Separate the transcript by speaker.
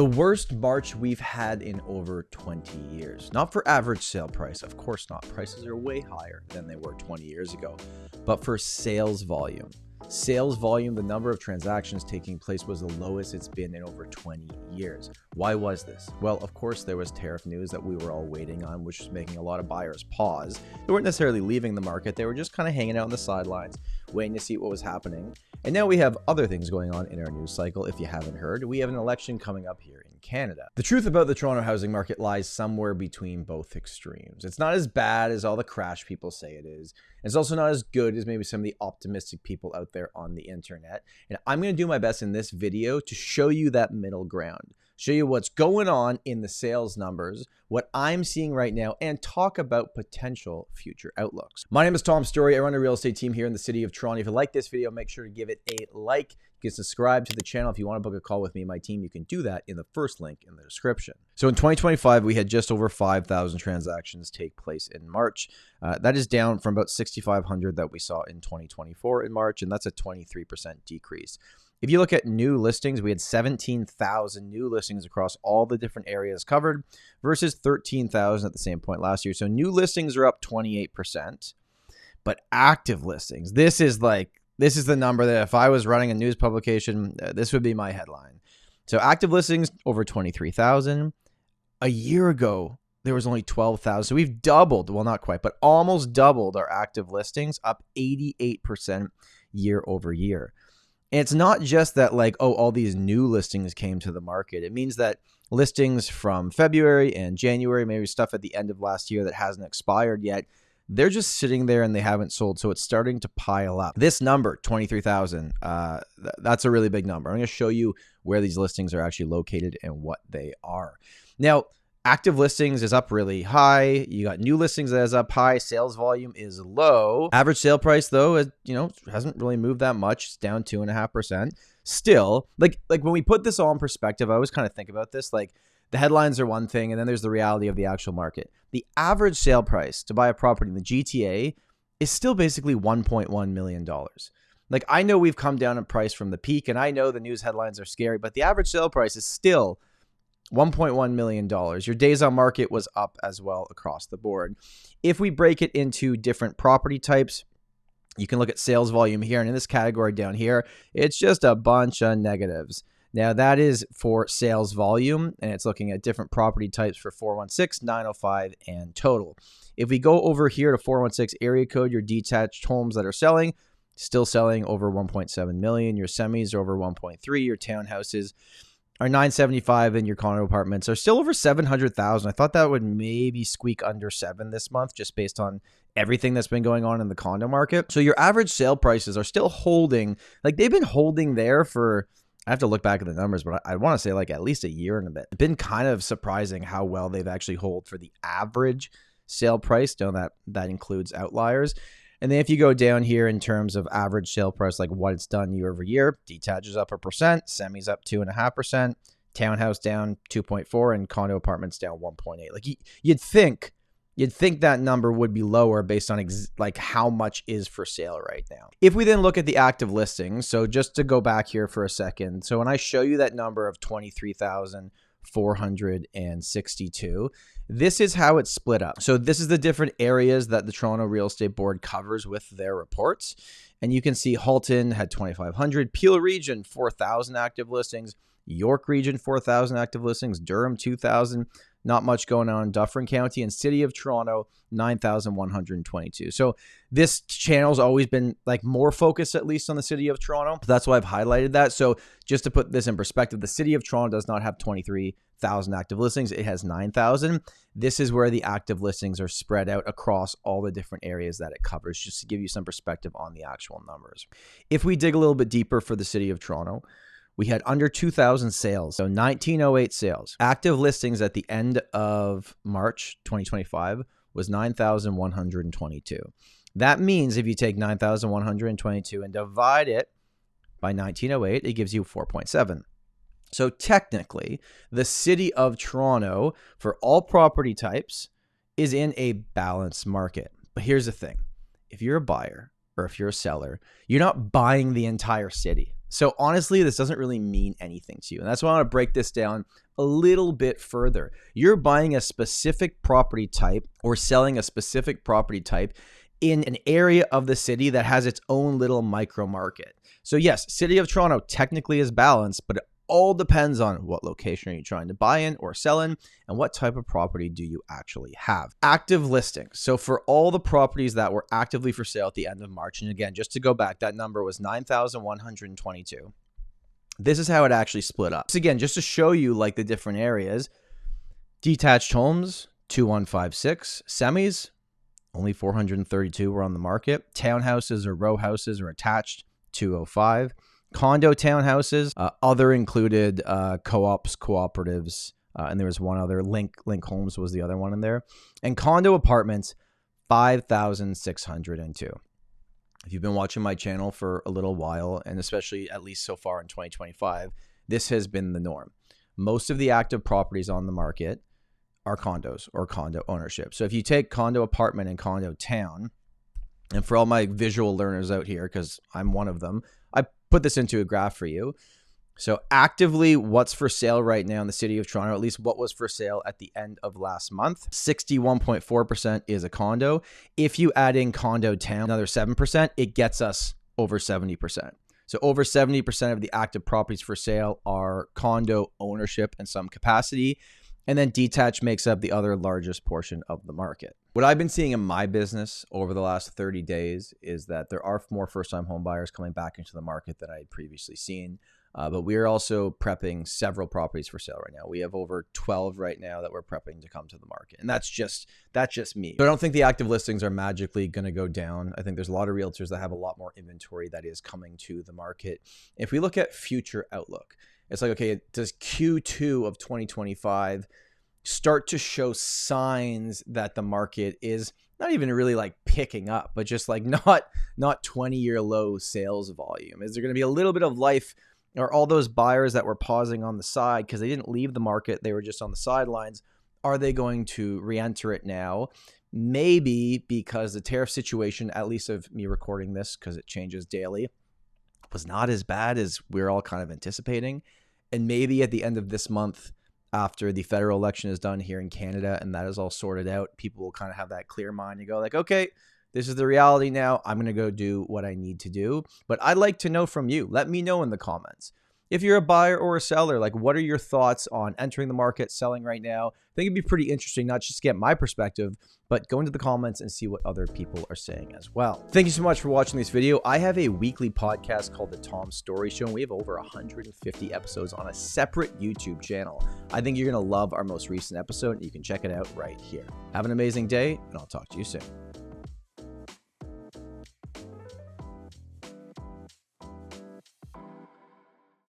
Speaker 1: The worst March we've had in over 20 years. Not for average sale price, of course not. Prices are way higher than they were 20 years ago. But for sales volume. Sales volume, the number of transactions taking place was the lowest it's been in over 20 years. Why was this? Well, of course, there was tariff news that we were all waiting on, which was making a lot of buyers pause. They weren't necessarily leaving the market. They were just kind of hanging out on the sidelines, waiting to see what was happening. And now we have other things going on in our news cycle. If you haven't heard, we have an election coming up here in Canada. The truth about the Toronto housing market lies somewhere between both extremes. It's not as bad as all the crash people say it is. It's also not as good as maybe some of the optimistic people out there on the internet. And I'm going to do my best in this video to show you that middle ground. Show you what's going on in the sales numbers, what I'm seeing right now, and talk about potential future outlooks. My name is Tom Storey. I run a real estate team here in the city of Toronto. If you like this video, make sure to give it a like. You can subscribe to the channel. If you want to book a call with me and my team, you can do that in the first link in the description. So in 2025, we had just over 5,000 transactions take place in March. That is down from about 6,500 that we saw in 2024 in March, and that's a 23% decrease. If you look at new listings, we had 17,000 new listings across all the different areas covered versus 13,000 at the same point last year. So new listings are up 28%, but active listings, this is the number that if I was running a news publication, this would be my headline. So active listings over 23,000. A year ago, there was only 12,000. So we've doubled, well, not quite, but almost doubled our active listings, up 88% year over year. And it's not just that all these new listings came to the market. It means that listings from February and January, maybe stuff at the end of last year that hasn't expired yet, they're just sitting there and they haven't sold. So it's starting to pile up. This number, 23,000, that's a really big number. I'm going to show you where these listings are actually located and what they are. Now, active listings is up really high. You got new listings that is up high. Sales volume is low. Average sale price, though, is, hasn't really moved that much. It's down 2.5%. Still, like when we put this all in perspective, I always kind of think about this. Like the headlines are one thing, and then there's the reality of the actual market. The average sale price to buy a property in the GTA is still basically $1.1 million. Like I know we've come down in price from the peak, and I know the news headlines are scary, but the average sale price is still $1.1 million. Your days on market was up as well across the board. If we break it into different property types, you can look at sales volume here, and in this category down here, it's just a bunch of negatives. Now that is for sales volume, and it's looking at different property types for 416, 905, and total. If we go over here to 416 area code, your detached homes that are selling, still selling over 1.7 million. Your semis are over 1.3. Your townhouses are 975, and your condo apartments are still over 700,000. I thought that would maybe squeak under 7 this month, just based on everything that's been going on in the condo market. So your average sale prices are still holding, like they've been holding there for, I have to look back at the numbers, but I want to say like at least a year and a bit. It's been kind of surprising how well they've actually held for the average sale price. Know that includes outliers. And then if you go down here in terms of average sale price, like what it's done year over year, detaches up 1%, semis up 2.5%, townhouse down 2.4%, and condo apartments down 1.8%. Like you'd think that number would be lower based on how much is for sale right now. If we then look at the active listings, so just to go back here for a second, so when I show you that number of 23,462, this is how it's split up. So this is the different areas that the Toronto Real Estate Board covers with their reports. And you can see Halton had 2,500, Peel Region, 4,000 active listings, York Region, 4,000 active listings, Durham, 2,000, not much going on in Dufferin County, and City of Toronto, 9,122. So this channel's always been like more focused, at least on the City of Toronto. So that's why I've highlighted that. So just to put this in perspective, the City of Toronto does not have 23,000 active listings. It has 9,000. This is where the active listings are spread out across all the different areas that it covers, just to give you some perspective on the actual numbers. If we dig a little bit deeper for the City of Toronto, we had under 2,000 sales, so 1,908 sales. Active listings at the end of March 2025 was 9,122. That means if you take 9,122 and divide it by 1,908, it gives you 4.7. So technically, the City of Toronto, for all property types, is in a balanced market. But here's the thing. If you're a buyer or if you're a seller, you're not buying the entire city. So honestly, this doesn't really mean anything to you. And that's why I want to break this down a little bit further. You're buying a specific property type or selling a specific property type in an area of the city that has its own little micro market. So yes, City of Toronto technically is balanced, but it all depends on what location are you trying to buy in or sell in, and what type of property do you actually have. Active listings. So for all the properties that were actively for sale at the end of March, and again, just to go back, that number was 9,122. This is how it actually split up. So again, just to show you like the different areas, detached homes, 2156, semis, only 432 were on the market. Townhouses or row houses or attached, 205. Condo townhouses, other included co-ops, cooperatives, and there was one other, Link Homes was the other one in there. And condo apartments, 5,602. If you've been watching my channel for a little while, and especially at least so far in 2025, this has been the norm. Most of the active properties on the market are condos or condo ownership. So if you take condo apartment and condo town, and for all my visual learners out here, because I'm one of them, I put this into a graph for you. So actively, what's for sale right now in the City of Toronto, at least what was for sale at the end of last month, 61.4% is a condo. If you add in condo town, another 7%, it gets us over 70%. So over 70% of the active properties for sale are condo ownership in some capacity. And then detached makes up the other largest portion of the market. What I've been seeing in my business over the last 30 days is that there are more first-time home buyers coming back into the market than I had previously seen. But we are also prepping several properties for sale right now. We have over 12 right now that we're prepping to come to the market. And that's just me. So I don't think the active listings are magically going to go down. I think there's a lot of realtors that have a lot more inventory that is coming to the market. If we look at future outlook, it's like, okay, does Q2 of 2025 start to show signs that the market is not even really like picking up, but just like not 20-year low sales volume? Is there going to be a little bit of life, or all those buyers that were pausing on the side because they didn't leave the market, they were just on the sidelines, are they going to re-enter it now? Maybe, because the tariff situation, at least of me recording this because it changes daily, was not as bad as we're all kind of anticipating. And maybe at the end of this month, after the federal election is done here in Canada and that is all sorted out, people will kind of have that clear mind and go like, okay, this is the reality now. I'm going to go do what I need to do. But I'd like to know from you. Let me know in the comments. If you're a buyer or a seller, like, what are your thoughts on entering the market, selling right now? I think it'd be pretty interesting, not just to get my perspective, but go into the comments and see what other people are saying as well. Thank you so much for watching this video. I have a weekly podcast called The Tom Storey Show, and we have over 150 episodes on a separate YouTube channel. I think you're going to love our most recent episode, and you can check it out right here. Have an amazing day, and I'll talk to you soon.